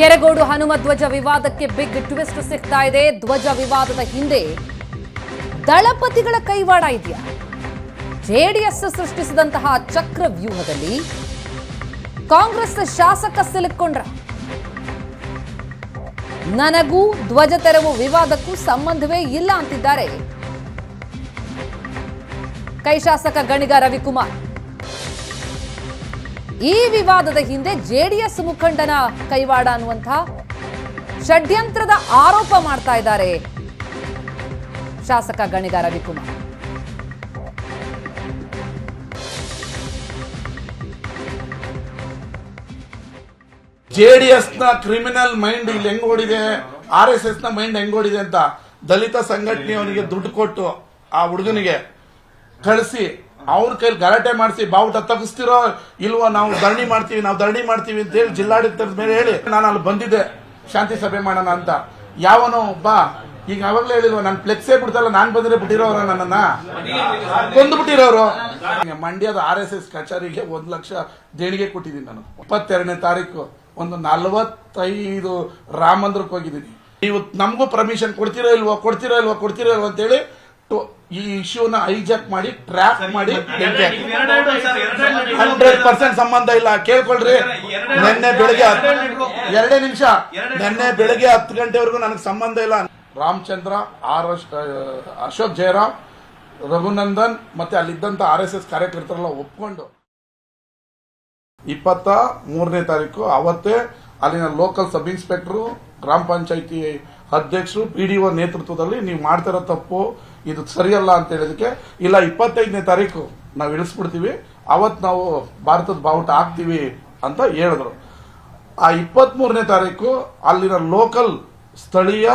ಕೆರೆಗೋಡು ಹನುಮ ಧ್ವಜ ವಿವಾದಕ್ಕೆ big twist ಸಿಗ್ತಾ ಇದೆ. ಧ್ವಜ ವಿವಾದದ ಹಿಂದೆ ದಳಪತಿಗಳ ಕೈವಾಡ ಇದೆಯಾ? ಜೆಡಿಎಸ್ ಸೃಷ್ಟಿಸಿದಂತಹ ಚಕ್ರ ವ್ಯೂಹದಲ್ಲಿ ಕಾಂಗ್ರೆಸ್ ಶಾಸಕ ಸಿಲುಕೊಂಡ್ರ? ನನಗೂ ಧ್ವಜ ತೆರವು ವಿವಾದಕ್ಕೂ ಸಂಬಂಧವೇ ಇಲ್ಲ ಅಂತಿದ್ದಾರೆ ಕೈ ಶಾಸಕ ಗಣಿಗ ರವಿಕುಮಾರ್. ಈ ವಿವಾದದ ಹಿಂದೆ ಜೆಡಿಎಸ್ ಮುಖಂಡನ ಕೈವಾಡ ಅನ್ನುವಂತಹ ಷಡ್ಯಂತ್ರದ ಆರೋಪ ಮಾಡ್ತಾ ಇದ್ದಾರೆ ಶಾಸಕ ಗಣಿಗ ರವಿಕುಮಾರ್. ಜೆಡಿಎಸ್ ನ ಕ್ರಿಮಿನಲ್ ಮೈಂಡ್ ಇಲ್ಲಿ ಹೆಂಗ್ ಓಡಿದೆ, RSS ನ ಮೈಂಡ್ ಹೆಂಗ್ ಓಡಿದೆ ಅಂತ ದಲಿತ ಸಂಘಟನೆಯವನಿಗೆ ದುಡ್ಡು ಕೊಟ್ಟು ಆ ಹುಡುಗನಿಗೆ ಕಳಿಸಿ ಅವ್ರ ಕೈಲಿ ಗಲಾಟೆ ಮಾಡಿಸಿ ಬಾವುಟ ತಗಿಸ್ತಿರೋ ಇಲ್ವೋ, ನಾವು ಧರಣಿ ಮಾಡ್ತೀವಿ ಅಂತ ಹೇಳಿ ಜಿಲ್ಲಾಡಳಿತದ ಮೇಲೆ ಹೇಳಿ ನಾನು ಅಲ್ಲಿ ಬಂದಿದ್ದೆ ಶಾಂತಿ ಸಭೆ ಮಾಡೋಣ ಅಂತ. ಯಾವನೋ ಬಾ ಈಗ ಅವಾಗಲೇ ಹೇಳಿಲ್ವ, ನಾನು ಫ್ಲೆಕ್ಸೇ ಬಿಡ್ತಲ್ಲ, ನಾನ್ ಬಂದ್ರೆ ಬಿಟ್ಟಿರೋರ ನನ್ನನ್ನ ಕೊಂದು ಬಿಟ್ಟಿರೋರು. ಮಂಡ್ಯದ RSS ಕಚೇರಿಗೆ 1 ಲಕ್ಷ ದೇಣಿಗೆ ಕೊಟ್ಟಿದ್ದೀನಿ ನಾನು. 22ನೇ ತಾರೀಕು ಒಂದು 45 ರಾಮ ಮಂದಿರಕ್ಕೆ ಹೋಗಿದ್ದೀನಿ. ನೀವು ನಮಗೂ ಪರ್ಮಿಷನ್ ಕೊಡ್ತಿರೋ ಇಲ್ವೋ ಅಂತೇಳಿ ಈ ಇಶ್ಯೂನ ಹೈಜಾಕ್ ಮಾಡಿ ಟ್ರ್ಯಾಪ್ ಮಾಡಿ 100% ಸಂಬಂಧ ಇಲ್ಲ. ಕೇಳ್ಕೊಳ್ರಿ, ನಿನ್ನೆ ಬೆಳಗ್ಗೆ 2 ನಿಮಿಷ ನಿನ್ನೆ ಬೆಳಗ್ಗೆ 10 ಗಂಟೆವರೆಗೂ ನನಗೆ ಸಂಬಂಧ ಇಲ್ಲ. ರಾಮಚಂದ್ರ, ಅಶೋಕ್ ಜಯರಾಮ್, ರಘುನಂದನ್ ಮತ್ತೆ ಅಲ್ಲಿದ್ದಂತ RSS ಕಾರ್ಯಕರ್ತರೆಲ್ಲ ಒಪ್ಕೊಂಡು 23ನೇ ತಾರೀಕು ಅವತ್ತೇ ಅಲ್ಲಿನ ಲೋಕಲ್ ಸಬ್ ಇನ್ಸ್ಪೆಕ್ಟರ್, ಗ್ರಾಮ ಪಂಚಾಯಿತಿ ಅಧ್ಯಕ್ಷರು, PDO ನೇತೃತ್ವದಲ್ಲಿ ನೀವು ಮಾಡ್ತಿರೋ ತಪ್ಪು, ಇದು ಸರಿಯಲ್ಲ ಅಂತ ಹೇಳಿದಕ್ಕೆ, ಇಲ್ಲ 25ನೇ ತಾರೀಕು ನಾವು ಇಳಿಸ್ಬಿಡ್ತೀವಿ, ಅವತ್ತು ನಾವು ಭಾರತದ ಬಾವುಟ ಹಾಕ್ತೀವಿ ಅಂತ ಹೇಳಿದ್ರು. ಆ 23ನೇ ತಾರೀಕು ಅಲ್ಲಿನ ಲೋಕಲ್ ಸ್ಥಳೀಯ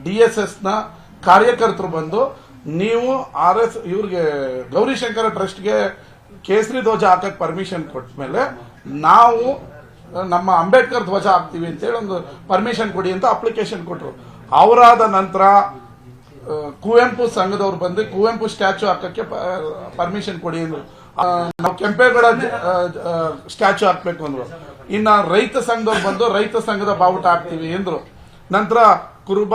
DSS ನ ಕಾರ್ಯಕರ್ತರು ಬಂದು, ನೀವು ಇವ್ರಿಗೆ ಗೌರಿಶಂಕರ ಟ್ರಸ್ಟ್ಗೆ ಕೇಸರಿ ಧ್ವಜ ಹಾಕಕ್ ಪರ್ಮಿಷನ್ ಕೊಟ್ಟ ಮೇಲೆ ನಾವು ನಮ್ಮ ಅಂಬೇಡ್ಕರ್ ಧ್ವಜ ಹಾಕ್ತೀವಿ ಅಂತೇಳಿ ಒಂದು ಪರ್ಮಿಷನ್ ಕೊಡಿ ಅಂತ ಅಪ್ಲಿಕೇಶನ್ ಕೊಟ್ಟರು. ಅವರಾದ ನಂತರ ಕುವೆಂಪು ಸಂಘದವ್ರು ಬಂದು ಕುವೆಂಪು ಸ್ಟ್ಯಾಚ್ಯೂ ಹಾಕಕ್ಕೆ ಪರ್ಮಿಷನ್ ಕೊಡಿ ಅಂದ್ರು. ನಾವು ಕೆಂಪೇಗೌಡ ಸ್ಟ್ಯಾಚ್ಯೂ ಹಾಕ್ಬೇಕು ಅಂದ್ರು. ಇನ್ನ ರೈತ ಸಂಘದವ್ರು ಬಂದು ರೈತ ಸಂಘದ ಬಾವುಟ ಹಾಕ್ತೀವಿ ಅಂದ್ರು. ನಂತರ ಕುರುಬ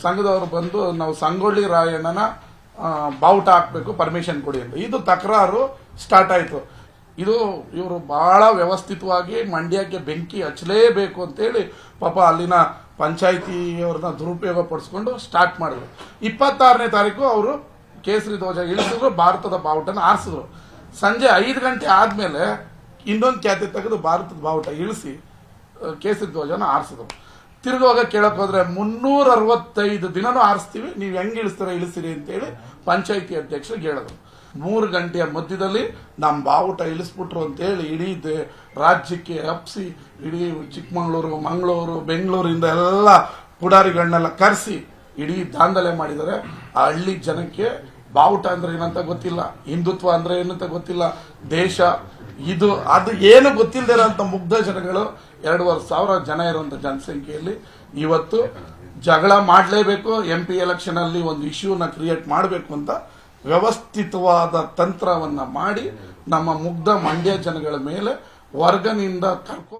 ಸಂಘದವರು ಬಂದು ನಾವು ಸಂಗೊಳ್ಳಿ ರಾಯಣ್ಣನ ಬಾವುಟ ಹಾಕ್ಬೇಕು, ಪರ್ಮಿಷನ್ ಕೊಡಿ ಅಂತ. ಇದು ತಕರಾರು ಸ್ಟಾರ್ಟ್ ಆಯ್ತು. ಇದು ಇವರು ಬಹಳ ವ್ಯವಸ್ಥಿತವಾಗಿ ಮಂಡ್ಯಕ್ಕೆ ಬೆಂಕಿ ಹಚ್ಚಲೇಬೇಕು ಅಂತೇಳಿ ಪಾಪ ಅಲ್ಲಿನ ಪಂಚಾಯಿತಿಯವ್ರನ್ನ ದುರುಪಯೋಗ ಪಡಿಸ್ಕೊಂಡು ಸ್ಟಾರ್ಟ್ ಮಾಡಿದ್ರು. 26ನೇ ತಾರೀಕು ಅವರು ಕೇಸರಿ ಧ್ವಜ ಇಳಿಸಿದ್ರು, ಭಾರತದ ಬಾವುಟನ ಆರಿಸಿದ್ರು. ಸಂಜೆ 5 ಗಂಟೆ ಆದ್ಮೇಲೆ ಇನ್ನೊಂದು ಖ್ಯಾತಿ ತೆಗೆದು ಭಾರತದ ಬಾವುಟ ಇಳಿಸಿ ಕೇಸರಿ ಧ್ವಜನ ಆರಿಸಿದ್ರು. ತಿರುಗುವಾಗ ಕೇಳಕ್ ಹೋದ್ರೆ 365 ದಿನನೂ ಆರಿಸ್ತೀವಿ, ನೀವು ಹೆಂಗ್ ಇಳಿಸ್ತೀರ ಇಳಿಸಿರಿ ಅಂತೇಳಿ ಪಂಚಾಯಿತಿ ಅಧ್ಯಕ್ಷರಿಗೆ ಹೇಳಿದ್ರು. 3 ಗಂಟೆಯ ಮಧ್ಯದಲ್ಲಿ ನಮ್ಮ ಬಾವುಟ ಇಳಿಸ್ಬಿಟ್ರು ಅಂತೇಳಿ ಇಡೀ ರಾಜ್ಯಕ್ಕೆ ಹಬ್ಸಿ, ಇಡೀ ಚಿಕ್ಕಮಗಳೂರು, ಮಂಗಳೂರು, ಬೆಂಗಳೂರಿಂದ ಎಲ್ಲ ಪುಡಾರಿಗಳನ್ನೆಲ್ಲ ಕರೆಸಿ ಇಡೀ ದಾಂಧಲೆ ಮಾಡಿದ್ದಾರೆ. ಆ ಹಳ್ಳಿ ಜನಕ್ಕೆ ಬಾವುಟ ಅಂದ್ರೆ ಏನಂತ ಗೊತ್ತಿಲ್ಲ, ಹಿಂದುತ್ವ ಅಂದ್ರೆ ಏನಂತ ಗೊತ್ತಿಲ್ಲ, ದೇಶ ಇದು ಅದು ಏನು ಗೊತ್ತಿಲ್ಲದೆ ಇರೋಂಥ ಮುಗ್ಧ ಜನಗಳು 2,500 ಜನ ಇರುವಂತ ಜನಸಂಖ್ಯೆಯಲ್ಲಿ ಇವತ್ತು ಜಗಳ ಮಾಡಲೇಬೇಕು, MP ಎಲೆಕ್ಷನ್ ಅಲ್ಲಿ ಒಂದು ಇಶ್ಯೂನ ಕ್ರಿಯೇಟ್ ಮಾಡಬೇಕು ಅಂತ ವ್ಯವಸ್ಥಿತವಾದ ತಂತ್ರವನ್ನ ಮಾಡಿ ನಮ್ಮ ಮುಗ್ಧ ಮಂಡ್ಯ ಜನಗಳ ಮೇಲೆ ವರ್ಗನಿಂದ ಕರ್ಕೊ.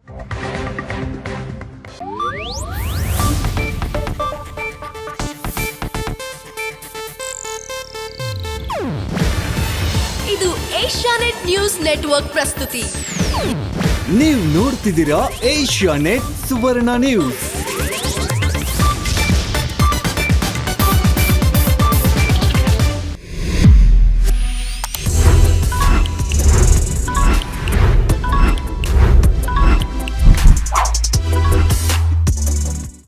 ಇದು ಏಷ್ಯಾನೆಟ್ ನ್ಯೂಸ್ ನೆಟ್ವರ್ಕ್ ಪ್ರಸ್ತುತಿ. ನೀವು ನೋಡ್ತಿದ್ದೀರಾ ಏಷ್ಯಾನೆಟ್ ಸುವರ್ಣ ನ್ಯೂಸ್.